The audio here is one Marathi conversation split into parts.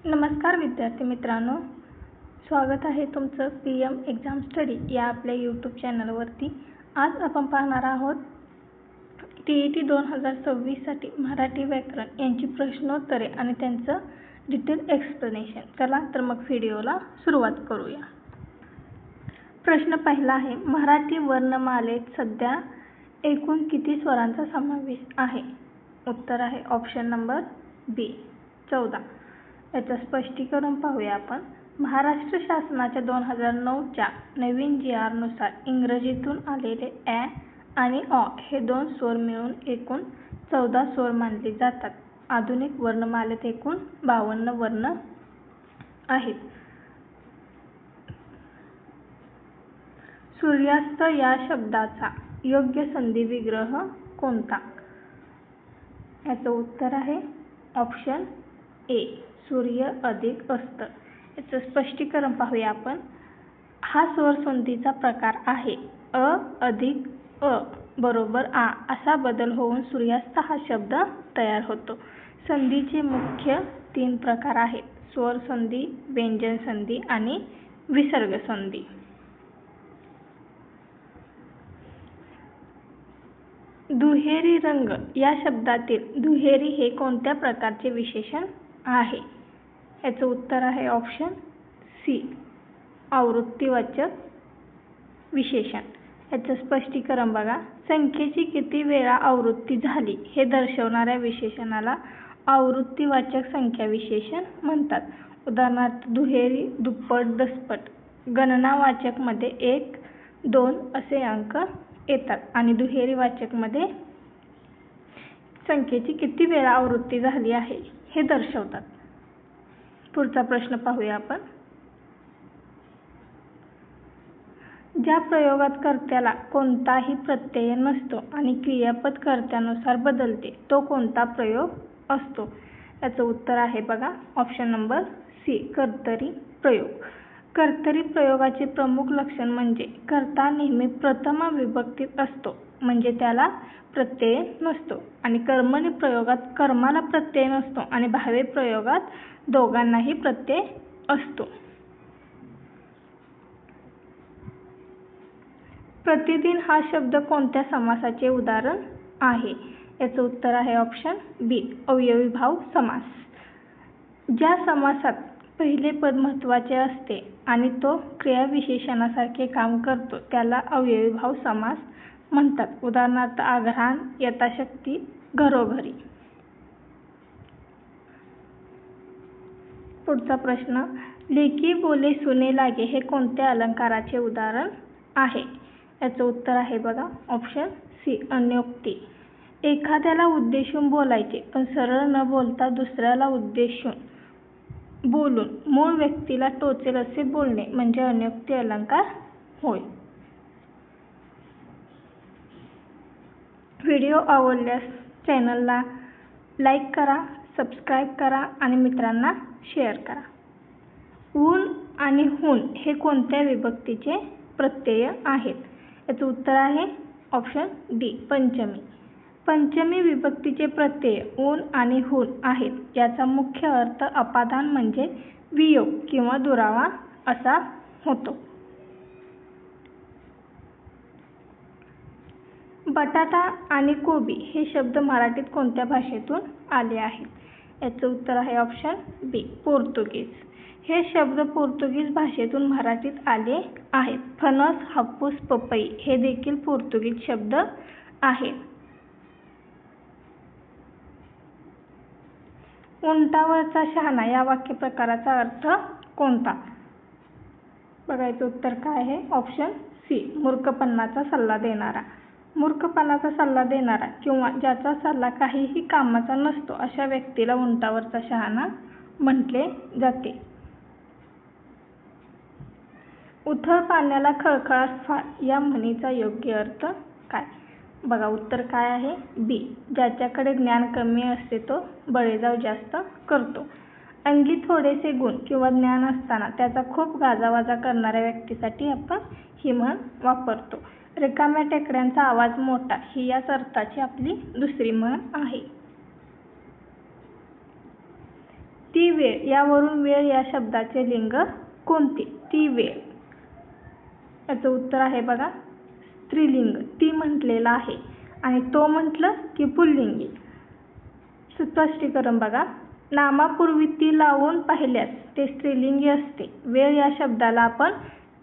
नमस्कार विद्यार्थी मित्रांनो, स्वागत आहे तुमचं PM एक्झाम स्टडी या आपल्या यूट्यूब चॅनलवरती। आज आपण पाहणार आहोत TET 2026 साठी मराठी व्याकरण यांची प्रश्नोत्तरे आणि त्यांचं डिटेल एक्सप्लेनेशन। चला तर मग व्हिडिओला सुरुवात करूया। प्रश्न पहिला आहे, मराठी वर्णमालेत सध्या एकूण किती स्वरांचा समावेश आहे? उत्तर आहे ऑप्शन नंबर बी 14। याचं स्पष्टीकरण पाहूया आपण। महाराष्ट्र शासनाच्या 2009 च्या नवीन GR नुसार इंग्रजीतून आलेले ॲ आणि ऑ हे दोन स्वर मिळून एकूण 14 स्वर मानले जातात। आधुनिक वर्णमालेत एकूण 52 वर्ण आहेत। सूर्यास्त या शब्दाचा योग्य संधी विग्रह कोणता? याचं उत्तर आहे ऑप्शन ए सूर्य अधिक अस्त। याचं स्पष्टीकरण पाहूया आपण। हा स्वर संधीचा प्रकार आहे। अ अधिक अ बरोबर आ असा बदल होऊन सूर्यास्त हा शब्द तयार होतो। संधीचे मुख्य 3 प्रकार आहेत, स्वर संधी, व्यंजन संधी आणि विसर्ग संधी। दुहेरी रंग या शब्दातील दुहेरी हे कोणत्या प्रकारचे विशेषण आहे? याचं उत्तर आहे ऑप्शन सी आवृत्तीवाचक विशेषण। याचं स्पष्टीकरण बघा। संख्येची किती वेळा आवृत्ती झाली हे दर्शवणाऱ्या विशेषणाला आवृत्तीवाचक संख्या विशेषण म्हणतात। उदाहरणार्थ दुहेरी, दुप्पट, दसपट। गणनावाचक मध्ये 1, 2 असे अंक येतात आणि दुहेरी वाचक मध्ये संख्येची किती वेळा आवृत्ती झाली आहे हे दर्शवतात। पुढचा प्रश्न पाहूया आपण। ज्या प्रयोगात कर्त्याला कोणताही प्रत्यय नसतो आणि क्रियापद कर्त्यानुसार बदलते तो कोणता प्रयोग असतो? याचं उत्तर आहे बघा ऑप्शन नंबर सी कर्तरी प्रयोग। कर्तरी प्रयोगाचे प्रमुख लक्षण म्हणजे कर्ता नेहमी प्रथम विभक्तीत असतो म्हणजे त्याला प्रत्यय नसतो, आणि कर्मणी प्रयोगात कर्माला प्रत्यय नसतो आणि भावे प्रयोगात दोघांनाही प्रत्यय असतो। प्रतिदिन हा शब्द कोणत्या समासाचे उदाहरण आहे? याचं उत्तर आहे ऑप्शन बी अवयवी भाव समास। ज्या समासात पहिले पद महत्त्वाचे असते आणि तो क्रियाविशेषणासारखे काम करतो त्याला अवयवी भाव समास म्हणतात। उदाहरणार्थ आघ्राण, यथाशक्ती, घरोघरी। पुढचा प्रश्न, लेकी बोले सुने लागे हे कोणत्या अलंकाराचे उदाहरण आहे? याचं उत्तर आहे बघा ऑप्शन सी अन्योक्ती। एखाद्याला उद्देशून बोलायचे पण सरळ न बोलता दुसऱ्याला उद्देशून बोलून मूळ व्यक्तीला टोचेल असे बोलणे म्हणजे अन्योक्ती अलंकार होय। व्हिडिओ आवडल्यास चॅनलला लाईक करा, सबस्क्राईब करा आणि मित्रांना शेअर करा। ऊन आणि हून हे कोणत्या विभक्तीचे प्रत्यय आहेत? याचं उत्तर आहे ऑप्शन डी पंचमी। पंचमी विभक्तीचे प्रत्यय ऊन आणि हून आहेत। याचा मुख्य अर्थ अपादान म्हणजे वियोग किंवा दुरावा असा होतो। बटाटा आणि कोबी हे शब्द मराठीत कोणत्या भाषेतून आले आहेत? याचं उत्तर आहे ऑप्शन बी पोर्तुगीज। हे शब्द पोर्तुगीज भाषेतून मराठीत आले आहेत। फणस, हापूस, पपई हे देखील पोर्तुगीज शब्द आहेत। उंटावरचा शहाणा या वाक्यप्रकाराचा अर्थ कोणता? बघायचं उत्तर काय आहे ऑप्शन सी मूर्खपणाचा सल्ला देणारा। मूर्खपणाचा सल्ला देणारा किंवा ज्याचा सल्ला काहीही कामाचा नसतो अशा व्यक्तीला उंटावरचा शहाणा म्हटले जाते। उथळ पाण्याला खळखळाट फार या म्हणीचा योग्य अर्थ काय? बघा उत्तर काय आहे बी ज्याच्याकडे ज्ञान कमी असते तो बळेजाव जास्त करतो। अंगी थोडेसे गुण किंवा ज्ञान असताना त्याचा खूप गाजावाजा करणाऱ्या व्यक्तीसाठी आपण ही म्हण वापरतो। रिकाम्या टेकड्यांचा आवाज मोठा ही याच अर्थाची आपली दुसरी म्हण आहे। ती वेळ यावरून वेळ या शब्दाचे लिंग कोणते? ती वेळ. याचं उत्तर आहे बघा स्त्रीलिंग. ती म्हटलेलं आहे आणि तो म्हटलं की पुल्लिंगी. स्पष्टीकरण बघा. नामापूर्वी ती लावून पाहिल्यास ते स्त्रीलिंगी असते. वेळ या शब्दाला आपण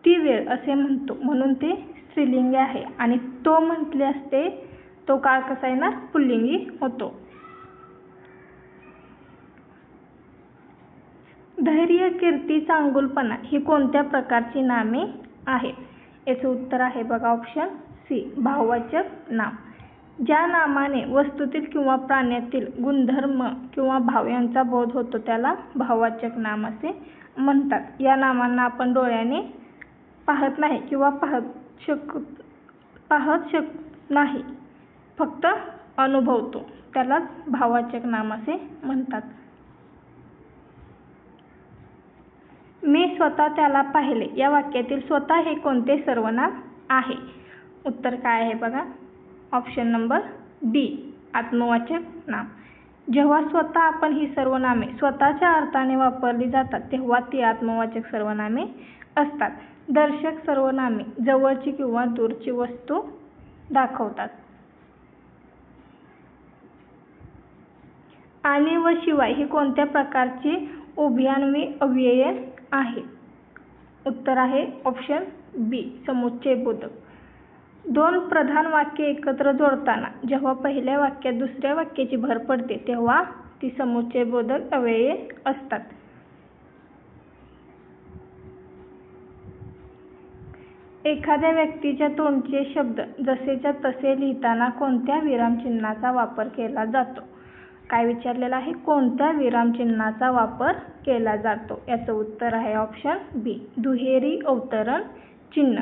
ती वेळ असे म्हणतो म्हणून ते स्त्रीलिंगी आहे आणि तो म्हटले असते तो काळ कसा येणार? पुल्लिंगी होतो. धैर्य, कीर्ती, चांगुलपणा ही कोणत्या प्रकारची नामे आहेत? याचं उत्तर आहे बघा ऑप्शन सी भाववाचक नाम. ज्या नामाने वस्तूतील किंवा प्राण्यातील गुणधर्म किंवा भाव यांचा बोध होतो त्याला भाववाचक नाम असे म्हणतात. या नामांना आपण डोळ्याने पाहत नाही किंवा पाहत शकत नाही, फक्त अनुभवतो, त्यालाच भाववाचक नाम असे म्हणतात. मी स्वतः त्याला पाहिले या वाक्यातील स्वतः हे कोणते सर्वनाम आहे? उत्तर काय आहे बघा ऑप्शन नंबर डी आत्मवाचक नाम. जेव्हा स्वतः आपण ही सर्वनामे स्वतःच्या अर्थाने वापरली जातात तेव्हा ती आत्मवाचक सर्वनामे असतात. दर्शक सर्वनामे जवळची किंवा दूरची वस्तू दाखवतात. आणि व शिवाय ही कोणत्या प्रकारची उभयान्वी अव्यय आहे? उत्तर आहे ऑप्शन बी समुच्चय बोधक. दोन प्रधान वाक्ये एकत्र जोडताना जेव्हा पहिल्या वाक्यात दुसऱ्या वाक्याची भर पडते तेव्हा ती समुच्चय बोधक अव्यये असतात. एखाद्या व्यक्तीच्या तोंडचे शब्द जसेच्या तसे लिहिताना कोणत्या विरामचिन्हाचा वापर केला जातो? काय विचारलेलं आहे? कोणत्या विरामचिन्हाचा वापर केला जातो? याचं उत्तर आहे ऑप्शन बी दुहेरी अवतरण चिन्ह.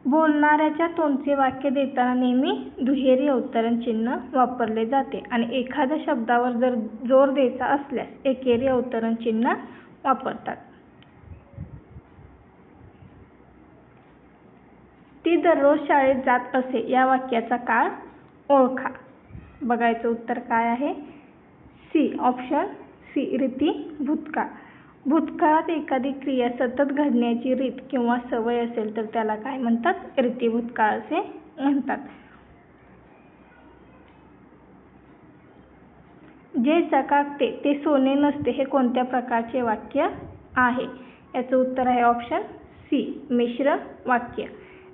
बोलणाऱ्याच्या तोंडचे वाक्य देताना नेहमी दुहेरी अवतरण चिन्ह वापरले जाते आणि एखाद्या शब्दावर जर जोर द्यायचा असल्यास एकेरी अवतरण चिन्ह वापरतात. ती दररोज शाळेत जात असे या वाक्याचा काळ ओळखा. बघायचं उत्तर काय आहे? सी ऑप्शन सी रीती भूतकाळ. भूतकाळात एखादी क्रिया सतत घडण्याची रीत किंवा सवय असेल तर त्याला काय म्हणतात? रीती भूतकाळ असे म्हणतात. जे चकाकते ते सोने नसते हे कोणत्या प्रकारचे वाक्य आहे? याचं उत्तर आहे ऑप्शन सी मिश्र वाक्य.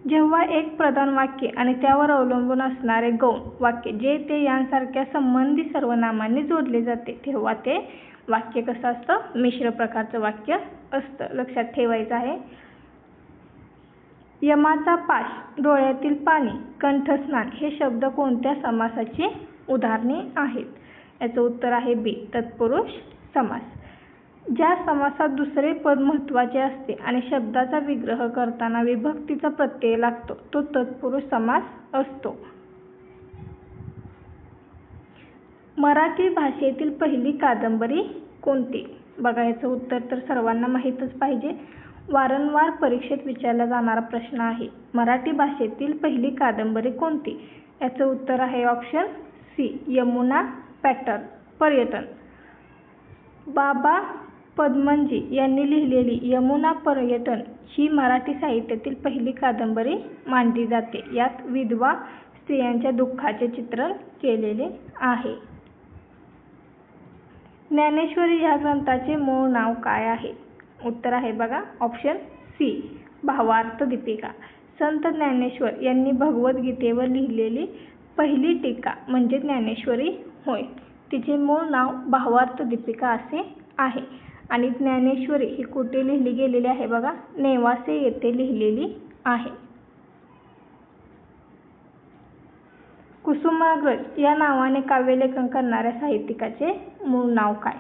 जेव्हा एक प्रधान वाक्य आणि त्यावर अवलंबून असणारे गौण वाक्य जे ते यांसारख्या संबंधी सर्वनामांनी जोडले जाते तेव्हा ते वाक्य कसं असतं? मिश्र प्रकारचं वाक्य असतं. लक्षात ठेवायचं आहे. यमाचा पाश, डोळ्यातील पाणी, कंठस्नान हे शब्द कोणत्या समासाची उदाहरणे आहेत? याचं उत्तर आहे बी तत्पुरुष समास. ज्या समासात दुसरे पद महत्त्वाचे असते आणि शब्दाचा विग्रह करताना विभक्तीचा प्रत्यय लागतो तो तत्पुरुष समास असतो. मराठी भाषेतील पहिली कादंबरी कोणती? बघायचं उत्तर तर सर्वांना माहीतच पाहिजे. वारंवार परीक्षेत विचारला जाणारा प्रश्न आहे. मराठी भाषेतील पहिली कादंबरी कोणती? याचं उत्तर आहे ऑप्शन सी यमुना पॅटर्न पर्यटन. बाबा पदमनजी यांनी लिहिलेली यमुना पर्यटन ही मराठी साहित्यातील पहिली कादंबरी मानली जाते. यात विधवा स्त्रियांच्या दुःखाचे चित्रण केलेले आहे. ज्ञानेश्वरी या ग्रंथाचे मूळ नाव काय आहे? उत्तर आहे बघा ऑप्शन सी भावार्थ दीपिका. संत ज्ञानेश्वर यांनी भगवद्गीतेवर लिहिलेली पहिली टीका म्हणजे ज्ञानेश्वरी होय. तिचे मूळ नाव भावार्थ दीपिका असे आहे आणि ज्ञानेश्वरी ही कुठे लिहिली गेलेली आहे बघा? नेवासे येथे लिहिलेली आहे. कुसुमाग्रज या नावाने काव्यलेखन करणाऱ्या साहित्यिकाचे मूळ नाव काय?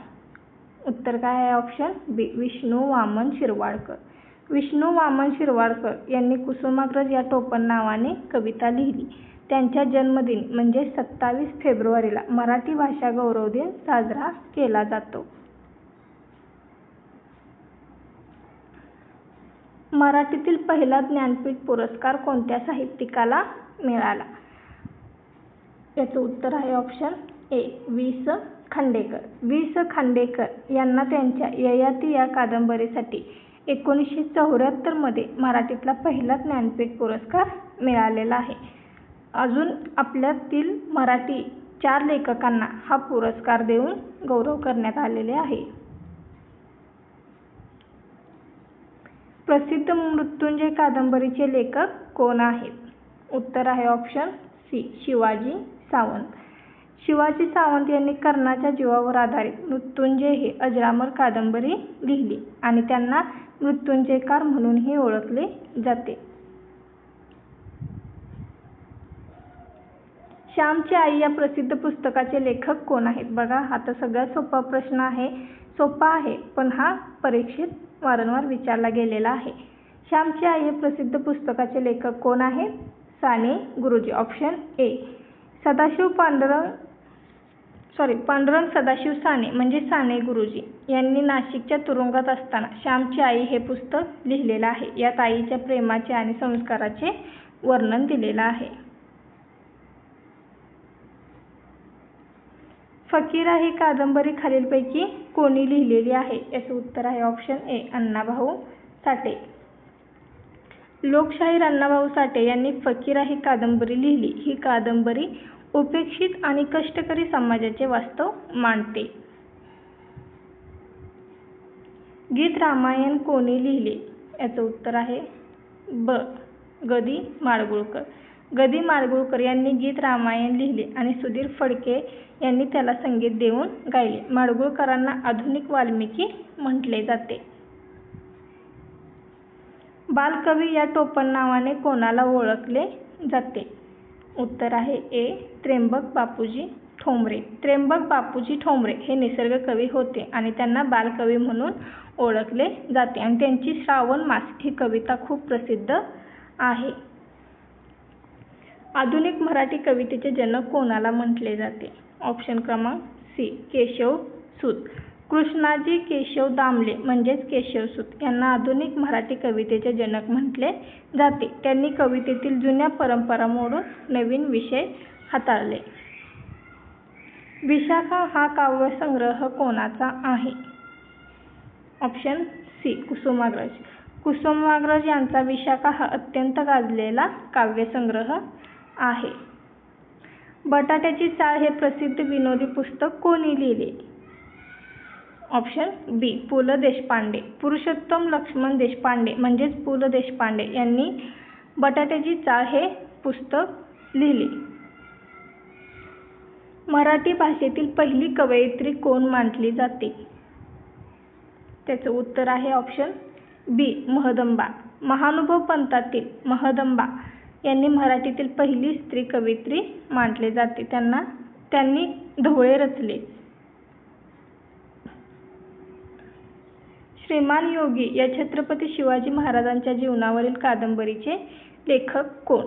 उत्तर काय आहे ऑप्शन बी विष्णू वामन शिरवाडकर. विष्णू वामन शिरवाडकर यांनी कुसुमाग्रज या टोपण नावाने कविता लिहिली. त्यांच्या जन्मदिन म्हणजे 27 फेब्रुवारीला मराठी भाषा गौरव दिन साजरा केला जातो. मराठीतील पहिला ज्ञानपीठ पुरस्कार कोणत्या साहित्यिकाला मिळाला? याचं उत्तर आहे ऑप्शन ए वि. स. खांडेकर. वि. स. खांडेकर यांना त्यांच्या ययाती या कादंबरीसाठी 1974 मध्ये मराठीतला पहिला ज्ञानपीठ पुरस्कार मिळालेला आहे. अजून आपल्यातील मराठी 4 लेखकांना हा पुरस्कार देऊन गौरव करण्यात आलेले आहे. प्रसिद्ध मृत्युंजय कादंबरीचे लेखक कोण आहेत? उत्तर आहे ऑप्शन सी, शिवाजी सावंत. शिवाजी सावंत यांनी कर्णाच्या जीवावर आधारित मृत्युंजय ही अजरामर कादंबरी लिहिली आणि त्यांना मृत्युंजयकार म्हणूनही ओळखले जाते. श्यामची आई या प्रसिद्ध पुस्तकाचे लेखक कोण आहेत? बघा, हा तर सगळ्यात सोपा प्रश्न आहे. सोपा आहे, पण हा परीक्षेत वारंवार विचारला गेलेला आहे. श्यामची आई या प्रसिद्ध पुस्तकाचे लेखक कोण आहेत? साने गुरुजी. Option A. पांडुरंग सदाशिव साने म्हणजे साने गुरुजी यांनी नाशिकच्या तुरुंगात असताना श्यामची आई हे पुस्तक लिहिलेलं आहे. यात आईच्या प्रेमाचे आणि संस्काराचे वर्णन दिलेलं आहे. फकीरा ही कादंबरी खालीलपैकी कोणी लिहिलेली आहे? याचं उत्तर आहे ऑप्शन ए, अण्णाभाऊ साठे. लोकशाहीर अण्णाभाऊ साठे यांनी फकीरा ही कादंबरी लिहिली. ही कादंबरी उपेक्षित आणि कष्टकरी समाजाचे वास्तव मांडते. गीत रामायण कोणी लिहिले? याचं उत्तर आहे ब, ग. दि. माडगूळकर. ग. दि. माडगूळकर यांनी गीत रामायण लिहिले आणि सुधीर फडके यांनी त्याला संगीत देऊन गायले. माडगूळकरांना आधुनिक वाल्मिकी म्हटले जाते. बालकवी या टोपण नावाने कोणाला ओळखले जाते? उत्तर आहे ए, त्र्यंबक बापूजी ठोंबरे. त्र्यंबक बापूजी ठोंबरे हे निसर्ग कवी होते आणि त्यांना बालकवी म्हणून ओळखले जाते आणि त्यांची श्रावण मास ही कविता खूप प्रसिद्ध आहे. आधुनिक मराठी कवितेचे जनक कोणाला म्हटले जाते? ऑप्शन क्रमांक सी, केशवसूत. कृष्णाजी केशव दामले म्हणजेच केशवसूत यांना आधुनिक मराठी कवितेचे जनक म्हटले जाते. त्यांनी कवितेतील जुन्या परंपरा मोडून नवीन विषय हाताळले. विशाखा हा काव्यसंग्रह कोणाचा आहे? Option C, Kusumagraj. कुसुमाग्रज यांचा विशाखा हा अत्यंत गाजलेला काव्यसंग्रह आहे. बटाट्याची चाळ हे प्रसिद्ध विनोदी पुस्तक कोणी लिहिले? ऑप्शन बी, पु. ल. देशपांडे. पुरुषोत्तम लक्ष्मण देशपांडे म्हणजेच पु. ल. देशपांडे यांनी बटाट्याची चाळ हे पुस्तक लिहिले. मराठी भाषेतील पहिली कवयित्री कोण मानली जाते? त्याचं उत्तर आहे ऑप्शन बी, महदंबा. महानुभव पंथातील महदंबा यांनी मराठीतील पहिली स्त्री कवयित्री मानले जाते. त्यांनी ढोळे रचले. श्रीमान योगी या छत्रपती शिवाजी महाराजांच्या जीवनावरील कादंबरीचे लेखक कोण?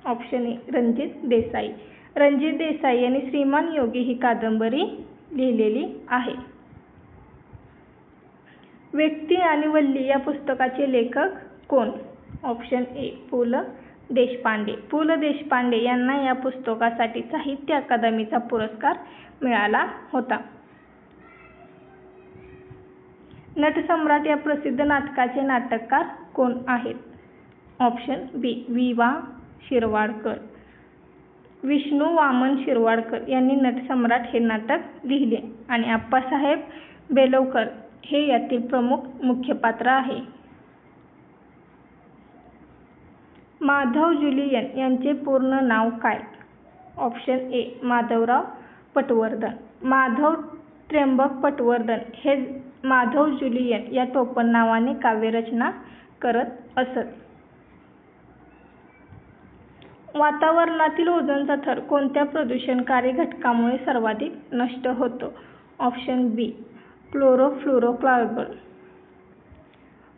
Option A, Ranjit Desai. रणजित देसाई यांनी श्रीमान योगी ही कादंबरी लिहिलेली आहे. व्यक्ती आणि वल्ली या पुस्तकाचे लेखक कोण? ऑप्शन ए, पु. ल. देशपांडे. पु. ल. देशपांडे यांना या पुस्तकासाठी साहित्य अकादमीचा पुरस्कार मिळाला होता. नटसम्राट या प्रसिद्ध नाटकाचे नाटककार कोण आहेत? ऑप्शन बी, वि. वा. शिरवाडकर. विष्णू वामन शिरवाडकर यांनी नटसम्राट हे नाटक लिहिले आणि आप्पासाहेब बेलवकर हे यातील प्रमुख मुख्य पात्र आहे. माधव जुलियन यांचे पूर्ण नाव काय? Option A, Madhavrao Patwardhan. माधव त्र्यंबक पटवर्धन हे माधव जुलियन या टोपण नावाने काव्यरचना करत असत. वातावरणातील ओझोनचा थर कोणत्या प्रदूषणकारी घटकामुळे सर्वाधिक नष्ट होतो? ऑप्शन बी, क्लोरोफ्लोरोकार्बन.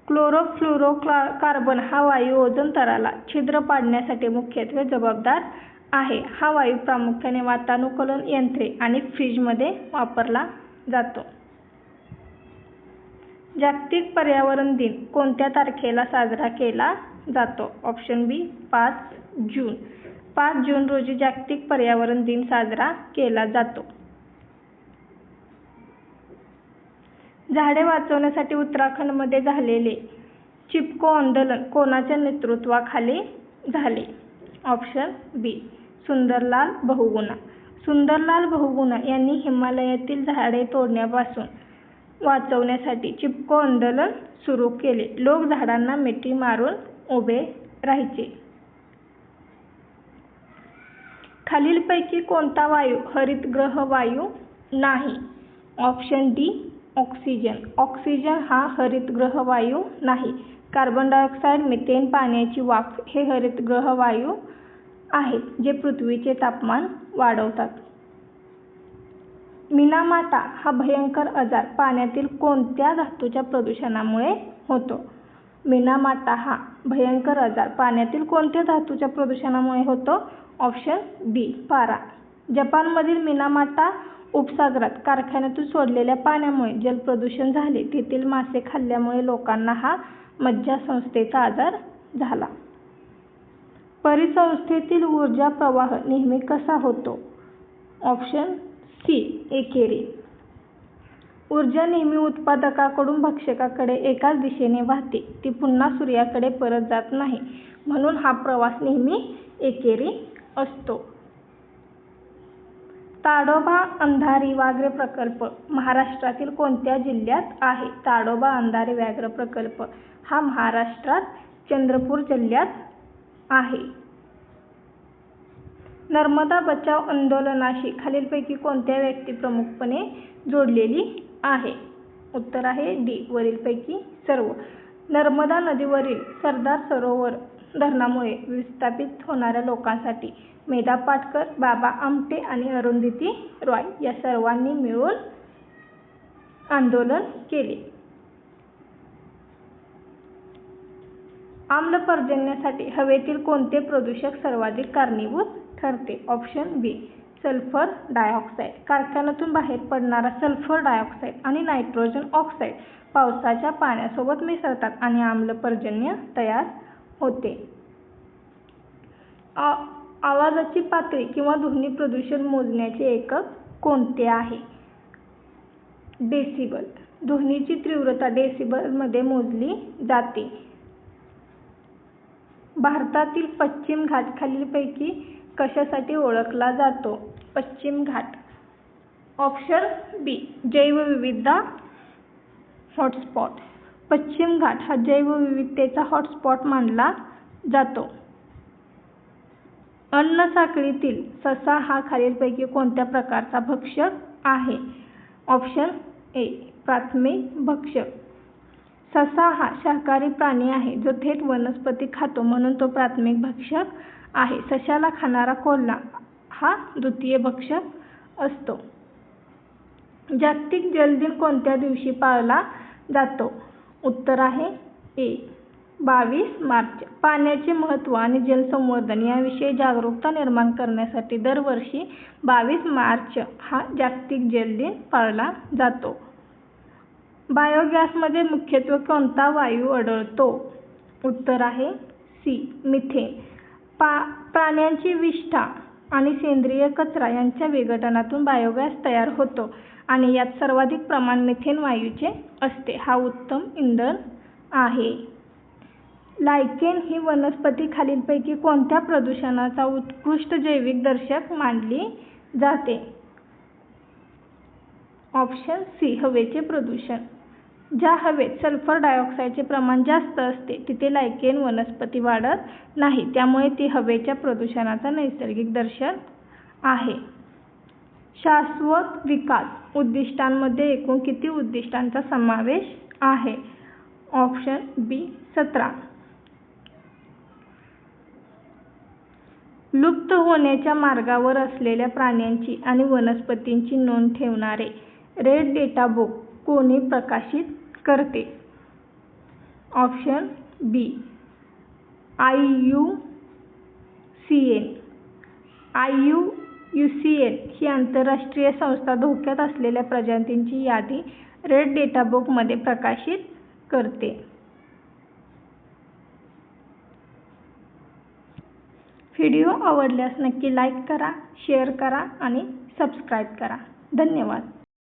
क्लोरोफ्लोरोकार्बन हा वायू ओझोन थराला छिद्र पाडण्यासाठी मुख्यत्वे जबाबदार आहे. हा वायू प्रामुख्याने वातानुकूलन यंत्रे आणि फ्रीजमध्ये वापरला जातो. जागतिक पर्यावरण दिन कोणत्या तारखेला साजरा केला जातो? ऑप्शन बी, 5 जून. 5 जून रोजी जागतिक पर्यावरण दिन साजरा केला जातो. झाडे वाचवण्यासाठी उत्तराखंडमध्ये झालेले चिपको आंदोलन कोणाच्या नेतृत्वाखाली झाले? ऑप्शन बी सुंदरलाल बहुगुणा. सुंदरलाल बहुगुणा यांनी हिमालयातील झाडे तोडण्यापासून वाचवण्यासाठी चिपको आंदोलन सुरू केले. लोक झाडांना मिठी मारून उभे राहायचे. खालीलपैकी कोणता वायू हरितगृह वायू नाही? Option D oxygen. ऑक्सिजन हा हरितगृह वायू नाही. कार्बन डायऑक्साईड, मिथेन, पाण्याची वाफ हे हरितगृह वायू आहेत जे पृथ्वीचे तापमान वाढवतात. मिनामाटा हा भयंकर आजार पाण्यातील कोणत्या धातूच्या प्रदूषणामुळे होतो? मिनामाटा हा भयंकर आजार पाण्यातील कोणत्या धातूच्या प्रदूषणामुळे होतो? ऑप्शन बी पारा. जपानमधील मिनामाटा उपसागरात कारखान्यातून सोडलेल्या पाण्यामुळे जलप्रदूषण झाले. तेथील मासे खाल्ल्यामुळे लोकांना हा मज्जासंस्थेचा आजार झाला. परिसंस्थेतील ऊर्जा प्रवाह नेहमी कसा होतो? ऑप्शन सी एकेरी. ऊर्जा नेहमी उत्पादकाकडून भक्षकाकडे एकाच दिशेने वाहते. ती पुन्हा सूर्याकडे परत जात नाही. म्हणून हा प्रवास नेहमी एकेरी असतो. ताडोबा अंधारी व्याघ्र प्रकल्प महाराष्ट्रातील कोणत्या जिल्ह्यात आहे? ताडोबा अंधारी व्याघ्र प्रकल्प हा महाराष्ट्रात चंद्रपूर जिल्ह्यात आहे. नर्मदा बचाव आंदोलनाशी खालीलपैकी कोणत्या व्यक्ती प्रमुखपणे जोडलेली आहे? उत्तर आहे डी वरीलपैकी सर्व. नर्मदा नदीवरील सरदार सरोवर धरणामुळे विस्थापित होणाऱ्या लोकांसाठी मेधा पाटकर, बाबा आमटे आणि अरुंधती रॉय या सर्वांनी मिळून आंदोलन केले. आम्ल पर्जन्यासाठी हवेतील कोणते प्रदूषक सर्वाधिक कारणीभूत ठरते? ऑप्शन बी सल्फर डायऑक्साईड. कारखान्यातून बाहेर पडणारा सल्फर डायऑक्साईड आणि नायट्रोजन ऑक्साईड पावसाच्या पाण्यासोबत मिसळतात आणि आम्ल पर्जन्य तयार होते. आवाजाची पातळी किंवा ध्वनी प्रदूषण मोजण्याचे एकक कोणते आहे? डेसिबल. ध्वनीची तीव्रता डेसिबलमध्ये मोजली जाते. भारतातील पश्चिम घाट खालीलपैकी कशासाठी ओळखला जातो? पश्चिम घाट. ऑप्शन बी जैवविविधता हॉटस्पॉट. पश्चिम घाट हा जैवविविधतेचा हॉटस्पॉट मानला जातो. अन्न साखळीतील ससा हा खालीलपैकी कोणत्या प्रकारचा भक्षक आहे? ऑप्शन ए प्राथमिक भक्षक. ससा हा शाकाहारी प्राणी आहे जो थेट वनस्पती खातो म्हणून तो प्राथमिक भक्षक आहे. सशाला खाणारा कोल्हा हा द्वितीय भक्षक असतो. जागतिक जल दिन कोणत्या दिवशी पाळला जातो? उत्तर आहे ए 22 मार्च. पाण्याचे महत्त्व आणि जलसंवर्धन याविषयी जागरूकता निर्माण करण्यासाठी दरवर्षी 22 मार्च हा जागतिक जल दिन पाळला जातो. बायोगॅसमध्ये मुख्यत्वे कोणता वायू आढळतो? उत्तर आहे सी मिथेन. प्राण्यांची विष्ठा आणि सेंद्रिय कचरा यांच्या विघटनातून बायोगॅस तयार होतो आणि यात सर्वाधिक प्रमाण मिथेन वायूचे असते. हा उत्तम इंधन आहे. लायकेन ही वनस्पती खालीलपैकी कोणत्या प्रदूषणाचा उत्कृष्ट जैविक दर्शक मानली जाते? ऑप्शन सी हवेचे प्रदूषण. ज्या हवेत सल्फर डायऑक्साईडचे प्रमाण जास्त असते तिथे लायकेन वनस्पती वाढत नाही. त्यामुळे ती हवेच्या प्रदूषणाचा नैसर्गिक दर्शक आहे. शाश्वत विकास उद्दिष्टांमध्ये एकूण किती उद्दिष्टांचा समावेश आहे? ऑप्शन बी 17. लुप्त होण्याच्या मार्गावर असलेल्या प्राण्यांची आणि वनस्पतींची नोंद ठेवणारे रेड डेटा बुक कोणी प्रकाशित करते? ऑप्शन बी IUCN. IUCN ही आंतरराष्ट्रीय संस्था धोक्यात असलेल्या प्रजातींची यादी रेड डेटा बुकमध्ये प्रकाशित करते. व्हिडिओ आवडल्यास नक्की लाईक करा, शेअर करा आणि सबस्क्राईब करा. धन्यवाद.